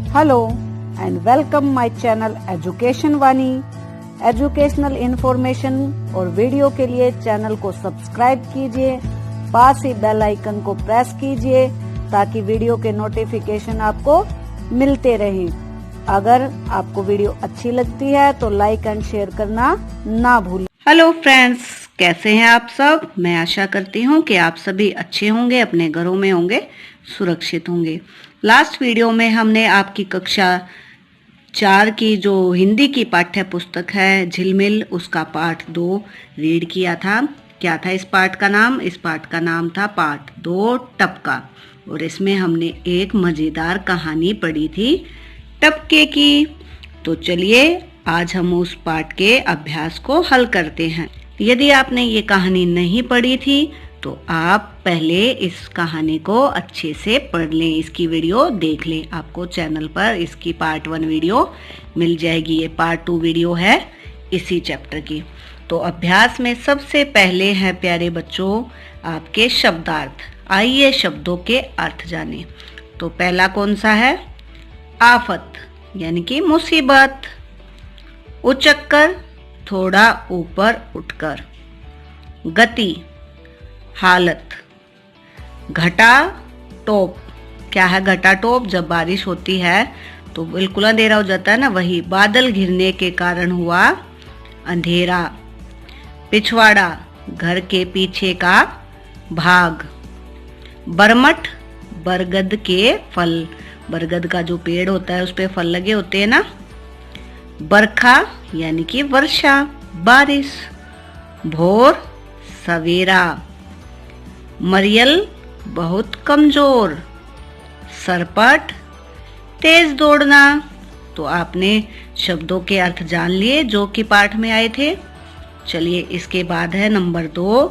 Hello and welcome my channel education Vani. Educational information और video के लिए चैनल को सब्सक्राइब कीजिए, पास ही बेल आइकन को प्रेस कीजिए ताकि वीडियो के नोटिफिकेशन आपको मिलते रहें। अगर आपको वीडियो अच्छी लगती है तो लाइक एंड शेयर करना ना भूलें। हेलो फ्रेंड्स, कैसे हैं आप सब। मैं आशा करती हूँ कि आप सभी अच्छे होंगे, अपने घरों में होंगे, सुरक्षित होंगे। लास्ट वीडियो में हमने आपकी कक्षा 4 की जो हिंदी की पाठ्य पुस्तक है झिलमिल, उसका पाठ 2 रीड किया था। क्या था इस पाठ का नाम? इस पाठ का नाम था पाठ 2 टपका। और इसमें हमने एक मज़ेदार कहानी पढ़ी थी टपके की। तो चलिए आज हम उस पाठ के अभ्यास को हल करते हैं। यदि आपने ये कहानी नहीं पढ़ी थी तो आप पहले इस कहानी को अच्छे से पढ़ लें, इसकी वीडियो देख लें। आपको चैनल पर इसकी पार्ट 1 वीडियो मिल जाएगी। ये पार्ट 2 वीडियो है इसी चैप्टर की। तो अभ्यास में सबसे पहले है प्यारे बच्चों आपके शब्दार्थ। आइए शब्दों के अर्थ जानें। तो पहला कौन सा है? आफत यानी कि मुसीबत। उचक्कर थोड़ा ऊपर उठकर। गति हालत। घटा टोप। क्या है घटा टोप? जब बारिश होती है तो बिल्कुल अंधेरा हो जाता है ना, वही। बादल घिरने के कारण हुआ अंधेरा। पिछवाड़ा घर के पीछे का भाग। बरमट बरगद के फल। बरगद का जो पेड़ होता है उस पे फल लगे होते हैं ना। बरखा यानी कि वर्षा, बारिश। भोर सवेरा। मरियल बहुत कमजोर। सरपट तेज दौड़ना। तो आपने शब्दों के अर्थ जान लिए जो कि पाठ में आए थे। चलिए इसके बाद है नंबर 2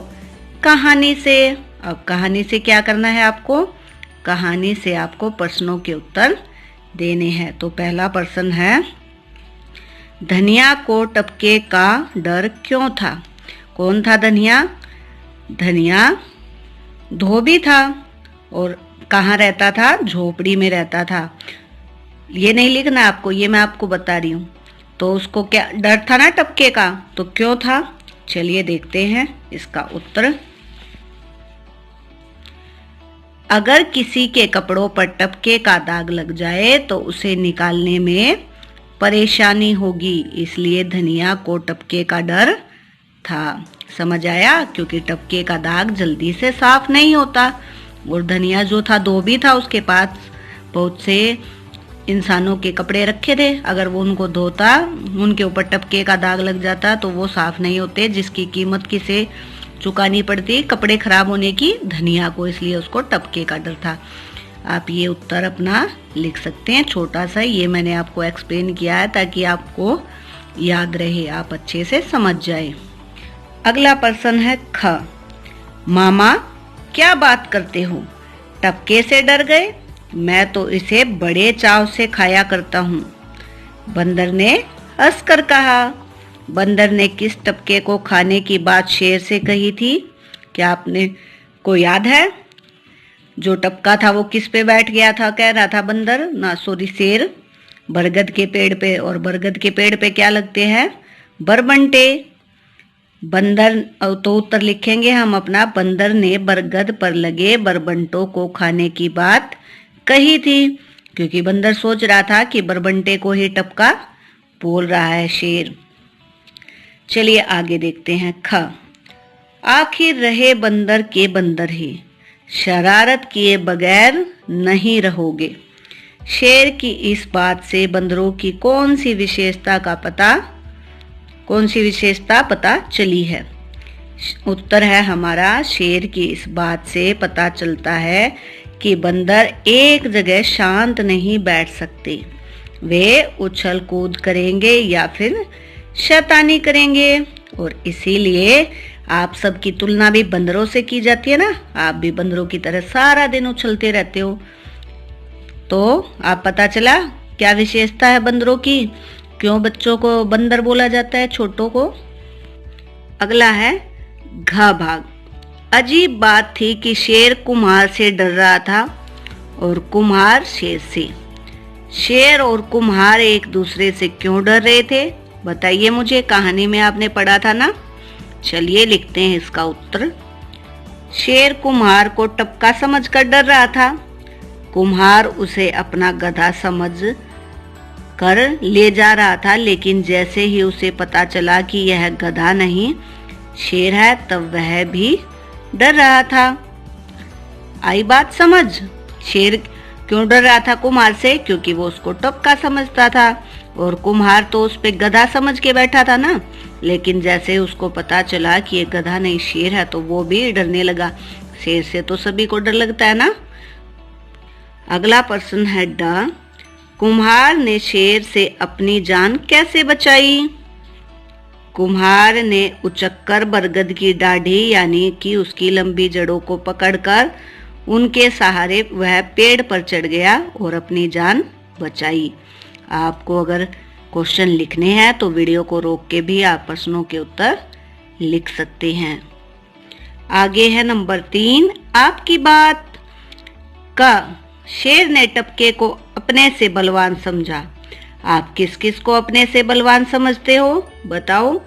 कहानी से। अब कहानी से क्या करना है आपको? कहानी से आपको प्रश्नों के उत्तर देने हैं। तो पहला प्रश्न है, धनिया को टपके का डर क्यों था? कौन था धनिया? धनिया धोबी था और कहाँ रहता था? झोपड़ी में रहता था। ये नहीं लिखना आपको, ये मैं आपको बता रही हूँ। तो उसको क्या डर था ना टपके का, तो क्यों था? चलिए देखते हैं इसका उत्तर। अगर किसी के कपड़ों पर टपके का दाग लग जाए तो उसे निकालने में परेशानी होगी, इसलिए धनिया को टपके का डर था। समझ आया? क्योंकि टपके का दाग जल्दी से साफ नहीं होता। और धनिया जो था धोबी था, उसके पास बहुत से इंसानों के कपड़े रखे थे। अगर वो उनको धोता, उनके ऊपर टपके का दाग लग जाता तो वो साफ नहीं होते, जिसकी कीमत किसे चुकानी पड़ती? कपड़े खराब होने की, धनिया को। इसलिए उसको टपके का डर था। आप ये उत्तर अपना लिख सकते हैं, छोटा सा। ये मैंने आपको एक्सप्लेन किया है ताकि आपको याद रहे, आप अच्छे से समझ जाए। अगला प्रश्न है ख। मामा क्या बात करते हो? टपके से डर गए? मैं तो इसे बड़े चाव से खाया करता हूँ। बंदर ने हंसकर कहा। बंदर ने किस टपके को खाने की बात शेर से कही थी? क्या आपने को याद है? जो टपका था वो किस पे बैठ गया था? कह रहा था बंदर ना, सॉरी शेर, बरगद के पेड़ पे। और बरगद के पेड़ पे क्या लगते हैं? बरबंटे। बंदर, तो उत्तर लिखेंगे हम अपना। बंदर ने बरगद पर लगे बरबंटों को खाने की बात कही थी, क्योंकि बंदर सोच रहा था कि बरबंटे को ही टपका बोल रहा है शेर। चलिए आगे देखते हैं ख। आखिर रहे बंदर के बंदर ही, शरारत किए बगैर नहीं रहोगे। शेर की इस बात से बंदरों की कौन सी विशेषता पता चली है? उत्तर है हमारा, शेर की इस बात से पता चलता है कि बंदर एक जगह शांत नहीं बैठ सकते। वे उछल कूद करेंगे या फिर शैतानी करेंगे। और इसीलिए आप सबकी तुलना भी बंदरों से की जाती है ना। आप भी बंदरों की तरह सारा दिन उछलते रहते हो। तो आप पता चला क्या विशेषता है बंदरों की, क्यों बच्चों को बंदर बोला जाता है, छोटों को। अगला है घ भाग। अजीब बात थी कि शेर कुम्हार से डर रहा था और कुम्हार शेर से। शेर और कुम्हार एक दूसरे से क्यों डर रहे थे? बताइए मुझे, कहानी में आपने पढ़ा था ना। चलिए लिखते हैं इसका उत्तर। शेर कुम्हार को टपका समझकर डर रहा था। कुम्हार उसे अपना गधा समझ कर ले जा रहा था, लेकिन जैसे ही उसे पता चला कि यह गधा नहीं शेर है, तब वह भी डर रहा था। आई बात समझ? शेर क्यों डर रहा था कुम्हार से? क्योंकि वो उसको टपका समझता था, और कुम्हार तो उस पे गधा समझ के बैठा था ना। लेकिन जैसे उसको पता चला कि ये गधा नहीं शेर है, तो वो भी डरने लगा। शेर से तो सभी को डर लगता है ना। अगला प्रश्न है ड। कुम्हार ने शेर से अपनी जान कैसे बचाई? कुम्हार ने उचक्कर बरगद की डाढ़ी यानी कि उसकी लंबी जड़ों को पकड़कर उनके सहारे वह पेड़ पर चढ़ गया और अपनी जान बचाई। आपको अगर क्वेश्चन लिखने हैं तो वीडियो को रोक के भी आप प्रश्नों के उत्तर लिख सकते हैं। आगे है नंबर 3, आपकी बात। क, शेर ने टपके को अपने से बलवान समझा। आप किस किस को अपने से बलवान समझते हो? बताओ।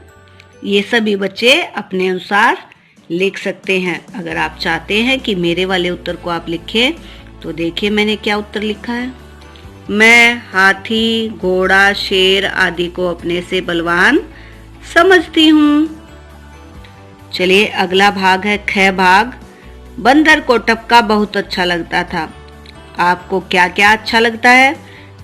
ये सभी बच्चे अपने अनुसार लिख सकते हैं। अगर आप चाहते हैं कि मेरे वाले उत्तर को आप लिखें तो देखिए मैंने क्या उत्तर लिखा है। मैं हाथी, घोड़ा, शेर आदि को अपने से बलवान समझती हूँ। चलिए अगला भाग है ख भाग। बंदर को टपका बहुत अच्छा लगता था। आपको क्या क्या अच्छा लगता है?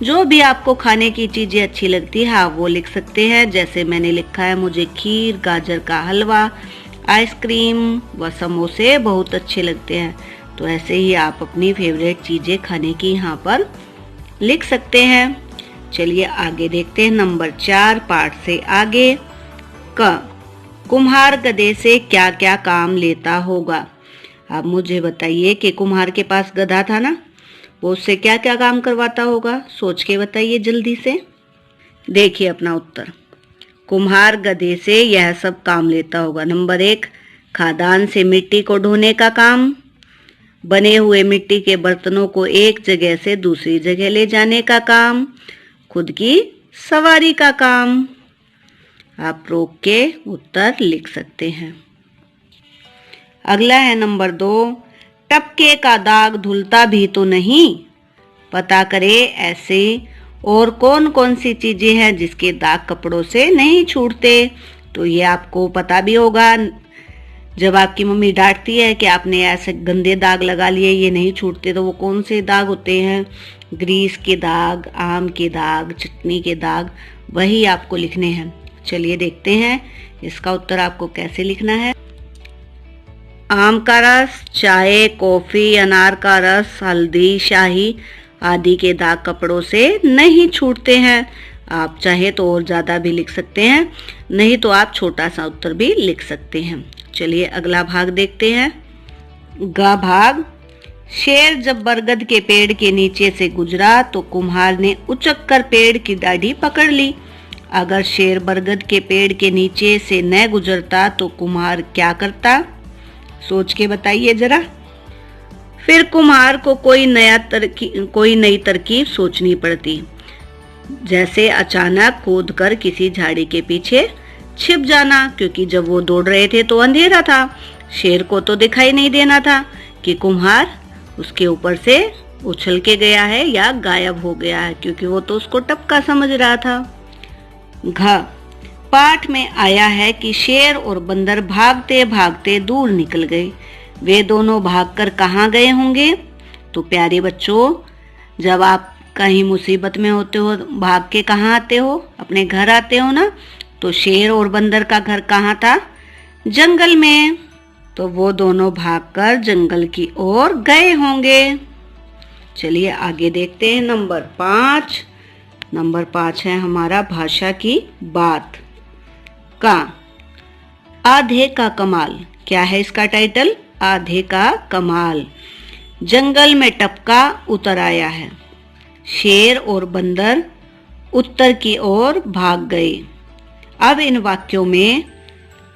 जो भी आपको खाने की चीजें अच्छी लगती है आप वो लिख सकते हैं। जैसे मैंने लिखा है मुझे खीर, गाजर का हलवा, आइसक्रीम व समोसे बहुत अच्छे लगते हैं। तो ऐसे ही आप अपनी फेवरेट चीजें खाने की यहाँ पर लिख सकते हैं। चलिए आगे देखते हैं नंबर 4 पार्ट से आगे। क, कुम्हार गधे से क्या क्या काम लेता होगा? अब मुझे बताइए कि कुम्हार के पास गधा था ना, वो उससे क्या क्या काम करवाता होगा? सोच के बताइए जल्दी से। देखिए अपना उत्तर। कुम्हार गधे से यह सब काम लेता होगा। नंबर 1, खादान से मिट्टी को ढोने का काम, बने हुए मिट्टी के बर्तनों को एक जगह से दूसरी जगह ले जाने का काम, खुद की सवारी का काम। आप रोक के उत्तर लिख सकते हैं। अगला है नंबर 2, टपके का दाग धुलता भी तो नहीं। पता करे ऐसे और कौन कौन सी चीजें हैं जिसके दाग कपड़ों से नहीं छूटते। तो ये आपको पता भी होगा। जब आपकी मम्मी डांटती है कि आपने ऐसे गंदे दाग लगा लिए, ये नहीं छूटते, तो वो कौन से दाग होते हैं? ग्रीस के दाग, आम के दाग, चटनी के दाग, वही आपको लिखने हैं। चलिए देखते हैं इसका उत्तर आपको कैसे लिखना है। आम का रस, चाय, कॉफी, अनार का रस, हल्दी, शाही आदि के दाग कपड़ों से नहीं छूटते हैं। आप चाहे तो और ज्यादा भी लिख सकते हैं, नहीं तो आप छोटा सा उत्तर भी लिख सकते हैं। चलिए अगला भाग देखते हैं। ग भाग। शेर जब बरगद के पेड़ के नीचे से गुजरा तो कुम्हार ने उचक कर पेड़ की डाढ़ी पकड़ ली। अगर शेर बरगद के पेड़ के नीचे से न गुजरता तो कुम्हार क्या करता? सोच के बताइए जरा। फिर कुम्हार को कोई नई तरकीब सोचनी पड़ती, जैसे अचानक कूद कर किसी झाड़ी के पीछे छिप जाना, क्योंकि जब वो दौड़ रहे थे तो अंधेरा था, शेर को तो दिखाई नहीं देना था कि कुम्हार उसके ऊपर से उछल के गया है या गायब हो गया है, क्योंकि वो तो उसको टपका समझ रहा था। घ, पाठ में आया है कि शेर और बंदर भागते भागते दूर निकल गए। वे दोनों भागकर कहाँ गए होंगे? तो प्यारे बच्चों, जब आप कहीं मुसीबत में होते हो भाग के कहाँ आते हो? अपने घर आते हो ना। तो शेर और बंदर का घर कहाँ था? जंगल में। तो वो दोनों भागकर जंगल की ओर गए होंगे। चलिए आगे देखते हैं नंबर 5। नंबर 5 है हमारा भाषा की बात। का, आधे का कमाल। क्या है इसका टाइटल? आधे का कमाल। जंगल में टपका उतर आया है। शेर और बंदर उत्तर की ओर भाग गए। अब इन वाक्यों में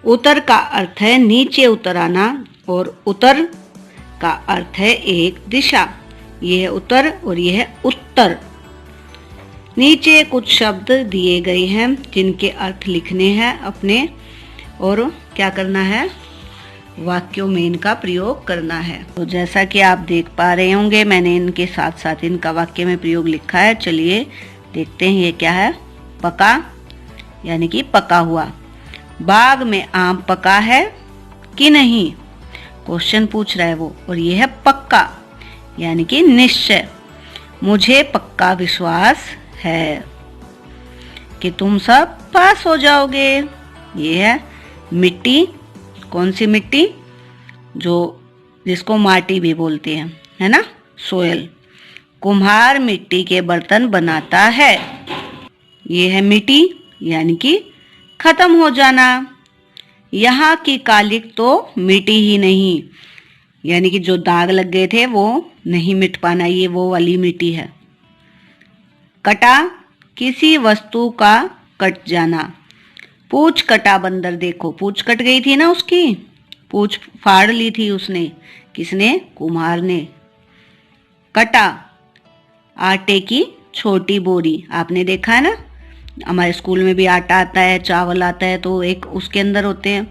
उतर का अर्थ है नीचे उतर आना और उतर का अर्थ है एक दिशा। यह है उतर और यह है उत्तर। नीचे कुछ शब्द दिए गए हैं जिनके अर्थ लिखने हैं अपने, और क्या करना है, वाक्यों में इनका प्रयोग करना है। तो जैसा कि आप देख पा रहे होंगे मैंने इनके साथ साथ इनका वाक्य में प्रयोग लिखा है। चलिए देखते हैं ये क्या है। पका यानी कि पका हुआ। बाग में आम पका है कि नहीं, क्वेश्चन पूछ रहा है वो। और ये है पक्का यानी कि निश्चय। मुझे पक्का विश्वास है कि तुम सब पास हो जाओगे। ये है मिट्टी। कौन सी मिट्टी, जो जिसको माटी भी बोलते हैं, है ना, सोयल। कुम्हार मिट्टी के बर्तन बनाता है। ये है मिट्टी यानी कि खत्म हो जाना। यहाँ की कालिक तो मिटी ही नहीं, यानी कि जो दाग लग गए थे वो नहीं मिट पाना, ये वो वाली मिट्टी है। कटा, किसी वस्तु का कट जाना। पूछ कटा बंदर, देखो पूछ कट गई थी ना उसकी, पूछ फाड़ ली थी उसने। किसने, कुम्हार ने। कटा, आटे की छोटी बोरी। आपने देखा है ना, हमारे स्कूल में भी आटा आता है, चावल आता है, तो एक उसके अंदर होते हैं,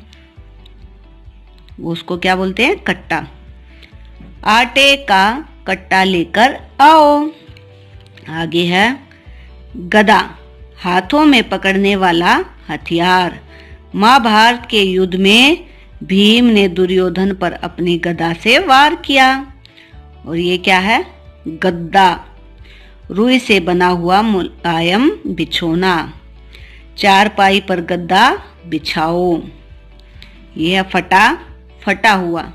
वो उसको क्या बोलते हैं, कट्टा। आटे का कट्टा लेकर आओ। आगे है गदा, हाथों में पकड़ने वाला हथियार। महाभारत के युद्ध में भीम ने दुर्योधन पर अपनी गदा से वार किया। और ये क्या है, गद्दा, रुई से बना हुआ मुलायम बिछोना। चारपाई पर गद्दा बिछाओ। यह है फटा, फटा हुआ।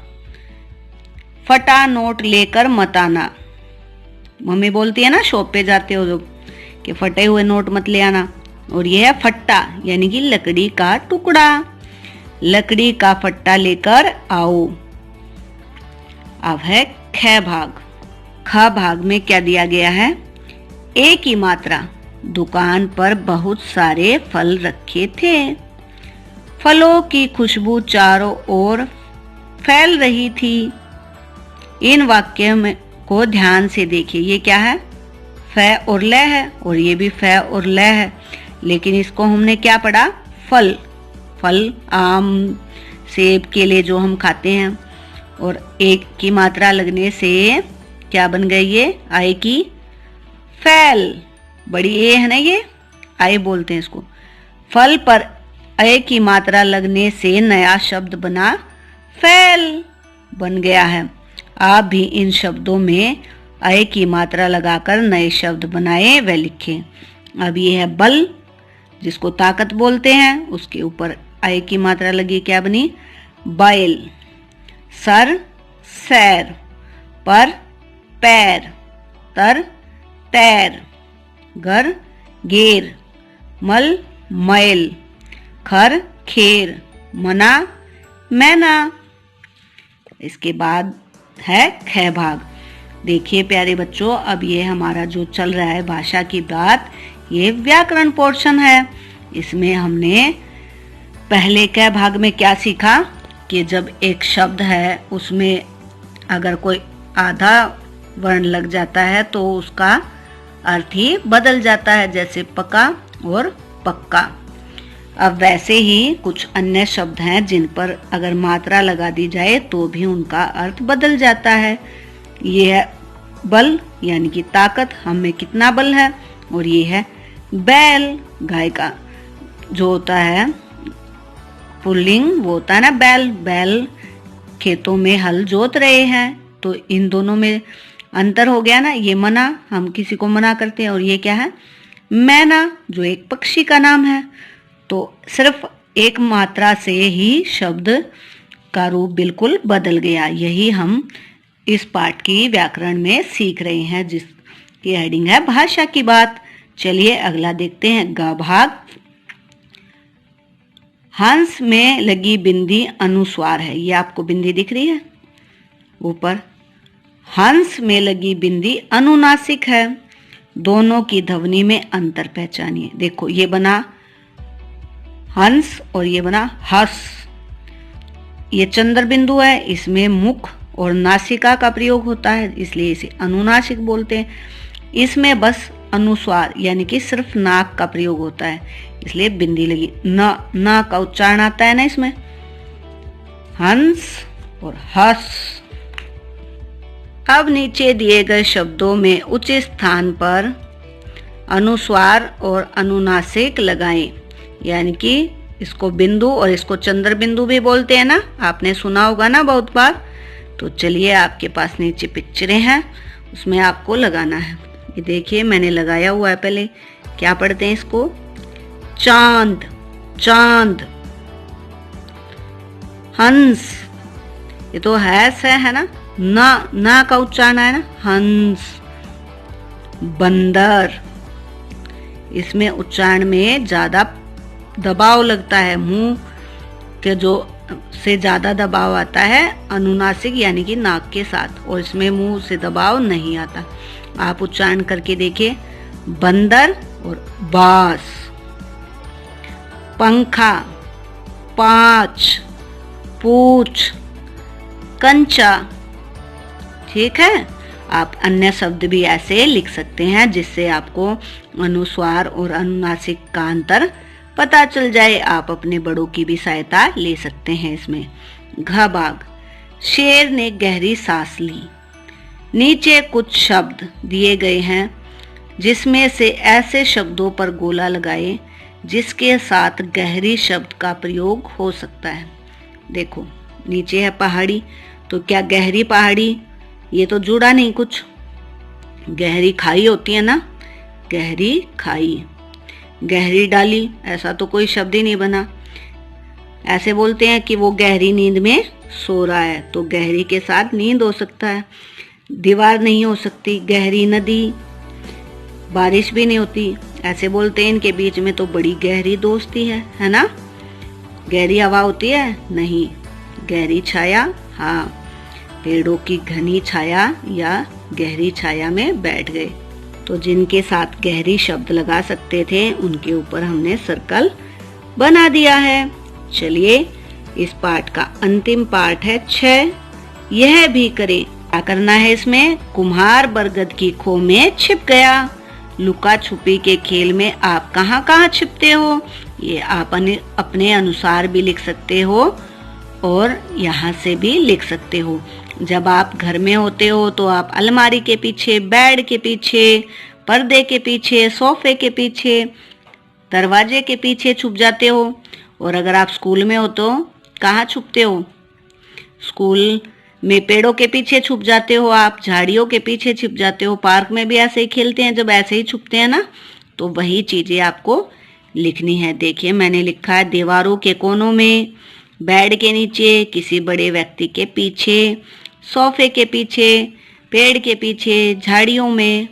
फटा नोट लेकर मत आना। मम्मी बोलती है ना, शॉप पे जाते हो जब, कि फटे हुए नोट मत ले आना। और यह है फट्टा यानी कि लकड़ी का टुकड़ा। लकड़ी का फट्टा लेकर आओ। अब है ख भाग। ख भाग में क्या दिया गया है, एक ही मात्रा। दुकान पर बहुत सारे फल रखे थे। फलों की खुशबू चारों ओर फैल रही थी। इन वाक्यों में को ध्यान से देखिए। ये क्या है, फ और ल है, और ये भी फ और ल है, लेकिन इसको हमने क्या पढ़ा, फल। फल आम, सेब, केले जो हम खाते हैं। और एक की मात्रा लगने से क्या बन गई, ये आय की फैल। बड़ी ए है ना, ये आय बोलते हैं इसको। फल पर अय की मात्रा लगने से नया शब्द बना फैल बन गया है। आप भी इन शब्दों में अय की मात्रा लगाकर नए शब्द बनाए व लिखें। अब ये है बल, जिसको ताकत बोलते हैं, उसके ऊपर अय की मात्रा लगी, क्या बनी, बैल। सर, सैर। पर, पैर। तर, तैर। घर, गेर। मल, मैल। खर, खेर। मना, मैना। इसके बाद है ख भाग। देखिए प्यारे बच्चों, अब ये हमारा जो चल रहा है भाषा की बात, ये व्याकरण पोर्शन है। इसमें हमने पहले क भाग में क्या सीखा कि जब एक शब्द है उसमें अगर कोई आधा वर्ण लग जाता है तो उसका अर्थ ही बदल जाता है, जैसे पका और पक्का। अब वैसे ही कुछ अन्य शब्द हैं जिन पर अगर मात्रा लगा दी जाए तो भी उनका अर्थ बदल जाता है। ये है बल यानी कि ताकत, हम में कितना बल है। और ये है बैल, गाय का जो होता है पुल्लिंग, वो होता है ना बैल। बैल खेतों में हल जोत रहे हैं, तो इन दोनों में अंतर हो गया ना। ये मना, हम किसी को मना करते हैं, और ये क्या है, मैना, जो एक पक्षी का नाम है। तो सिर्फ एक मात्रा से ही शब्द का रूप बिल्कुल बदल गया। यही हम इस पाठ की व्याकरण में सीख रहे हैं, जिसकी हेडिंग है भाषा की बात। चलिए अगला देखते हैं, ग भाग। हंस में लगी बिंदी अनुस्वार है। ये आपको बिंदी दिख रही है ऊपर। हंस में लगी बिंदी अनुनासिक है। दोनों की ध्वनि में अंतर पहचानिए। देखो ये बना हंस और ये बना हस। ये चंद्र बिंदु है, इसमें मुख और नासिका का प्रयोग होता है, इसलिए इसे अनुनासिक बोलते हैं। इसमें बस अनुस्वार यानी कि सिर्फ नाक का प्रयोग होता है, इसलिए बिंदी लगी। न का उच्चारण आता है ना इसमें, हंस और हस। अब नीचे दिए गए शब्दों में उचित स्थान पर अनुस्वार और अनुनासिक लगाएं, यानी कि इसको बिंदु और इसको चंद्र बिंदु भी बोलते हैं ना, आपने सुना होगा ना बहुत बार। तो चलिए, आपके पास नीचे पिक्चरें हैं, उसमें आपको लगाना है। ये देखिए मैंने लगाया हुआ है। पहले क्या पढ़ते हैं इसको? चांद, चांद। हंस, ये तो है ना, ना का उच्चारण है ना, हंस। बंदर, इसमें उच्चारण में ज्यादा दबाव लगता है, मुंह के जो से ज्यादा दबाव आता है अनुनासिक यानी कि नाक के साथ, और इसमें मुंह से दबाव नहीं आता। आप उच्चारण करके देखिए, बंदर और बास। पंखा, पांच, पूछ, कंचा। ठीक है, आप अन्य शब्द भी ऐसे लिख सकते हैं जिससे आपको अनुस्वार और अनुनासिक का अंतर पता चल जाए। आप अपने बड़ों की भी सहायता ले सकते हैं इसमें। घ भाग, शेर ने गहरी सांस ली। नीचे कुछ शब्द दिए गए हैं जिसमें से ऐसे शब्दों पर गोला लगाए जिसके साथ गहरी शब्द का प्रयोग हो सकता है। देखो नीचे है पहाड़ी, तो क्या गहरी पहाड़ी, ये तो जुड़ा नहीं कुछ। गहरी खाई होती है ना, गहरी खाई। गहरी डाली, ऐसा तो कोई शब्द ही नहीं बना। ऐसे बोलते हैं कि वो गहरी नींद में सो रहा है, तो गहरी के साथ नींद हो सकता है, दीवार नहीं हो सकती। गहरी नदी, बारिश भी नहीं होती। ऐसे बोलते हैं इनके बीच में तो बड़ी गहरी दोस्ती है ना। गहरी हवा होती है? नहीं। गहरी छाया, हाँ, पेड़ों की घनी छाया या गहरी छाया में बैठ गए। तो जिनके साथ गहरी शब्द लगा सकते थे उनके ऊपर हमने सर्कल बना दिया है। चलिए, इस पाठ का अंतिम पाठ है 6। यह भी करें। क्या करना है इसमें? कुम्हार बरगद की खो में छिप गया। लुका छुपी के खेल में आप कहाँ कहाँ छिपते हो, ये आप अपने अनुसार भी लिख सकते हो और यहाँ से भी लिख सकते हो। जब आप घर में होते हो तो आप अलमारी के पीछे, बेड के पीछे, पर्दे के पीछे, सोफे के पीछे, दरवाजे के पीछे छुप जाते हो। और अगर आप स्कूल में हो तो कहाँ छुपते हो? स्कूल में पेड़ों के पीछे छुप जाते हो, आप झाड़ियों के पीछे छुप जाते हो। पार्क में भी ऐसे ही खेलते हैं, जब ऐसे ही छुपते हैं ना, तो वही चीजें आपको लिखनी है। देखिए मैंने लिखा है दीवारों के कोनों में, बेड के नीचे, किसी बड़े व्यक्ति के पीछे, सोफे के पीछे, पेड़ के पीछे, झाड़ियों में,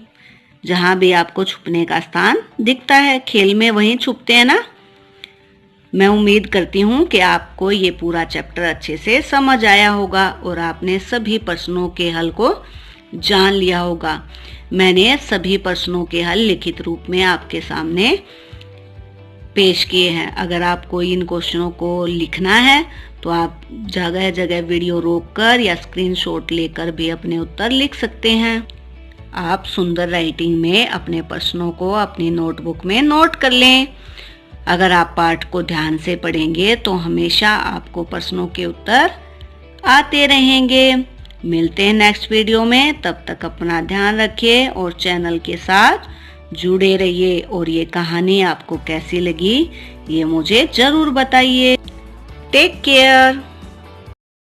जहां भी आपको छुपने का स्थान दिखता है। खेल में वहीं छुपते हैं ना। मैं उम्मीद करती हूँ कि आपको ये पूरा चैप्टर अच्छे से समझ आया होगा और आपने सभी प्रश्नों के हल को जान लिया होगा। मैंने सभी प्रश्नों के हल लिखित रूप में आपके सामने पेश किए हैं। अगर आपको इन क्वेश्चनों को लिखना है तो आप जगह जगह वीडियो रोककर या स्क्रीनशॉट लेकर भी अपने उत्तर लिख सकते हैं। आप सुंदर राइटिंग में अपने प्रश्नों को अपनी नोटबुक में नोट कर लें। अगर आप पाठ को ध्यान से पढ़ेंगे तो हमेशा आपको प्रश्नों के उत्तर आते रहेंगे। मिलते हैं नेक्स्ट वीडियो में, तब तक अपना ध्यान रखिए और चैनल के साथ जुड़े रहिए। और ये कहानी आपको कैसी लगी ये मुझे जरूर बताइए। Take care.